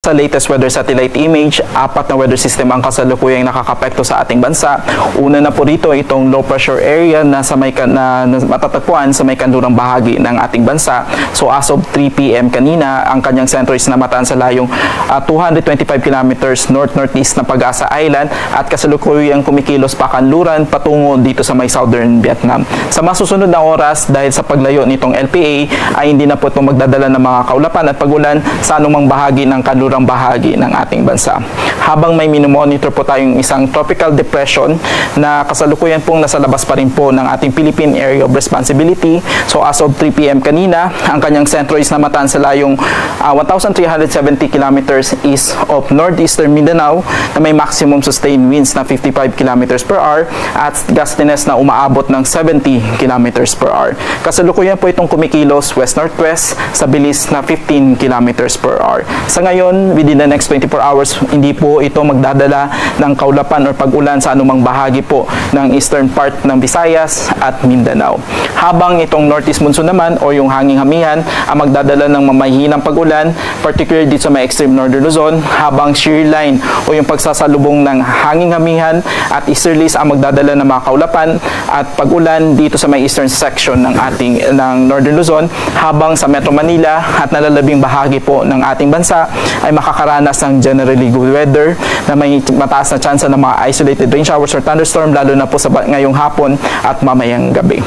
sa latest weather satellite image, 4 na weather system ang kasalukuyang nakakapekto sa ating bansa. Una na po rito itong low pressure area na matatagpuan sa may kanlurang bahagi ng ating bansa. So as of 3 p.m. kanina, ang kanyang sentro is namataan sa layong 225 kilometers north-northeast na Pag-asa Island at kasalukuyang kumikilos pa kanluran patungo dito sa may southern Vietnam. Sa masusunod na oras, dahil sa paglayo nitong LPA, ay hindi na po ito magdadala ng mga kaulapan at pagulan sa anumang bahagi ng kanlurang bahagi ng ating bansa. Habang may minomonitor po tayong isang tropical depression na kasalukuyan pong nasa labas pa rin po ng ating Philippine Area of Responsibility. So as of 3 p.m. kanina, ang kanyang sentro is namataan sa layong 1,370 kilometers east of northeastern Mindanao na may maximum sustained winds na 55 kilometers per hour at gustiness na umaabot ng 70 kilometers per hour. Kasalukuyan po itong kumikilos west-northwest sa bilis na 15 kilometers per hour. Sa ngayon, within the next 24 hours, hindi po ito magdadala ng kaulapan or pag-ulan sa anumang bahagi po ng eastern part ng Visayas at Mindanao. Habang itong northeast monsoon naman o yung hanging hamihan ang magdadala ng mamahinang pag-ulan, particularly dito sa may extreme northern Luzon, habang shear line o yung pagsasalubong ng hanging hamihan at easterlies ang magdadala ng mga kaulapan at pag-ulan dito sa may eastern section ng northern Luzon, habang sa Metro Manila at nalalabing bahagi po ng ating bansa ay makakaranas ng generally good weather na may mataas na tsansa ng mga isolated rain showers or thunderstorm lalo na po sa ngayong hapon at mamayang gabi.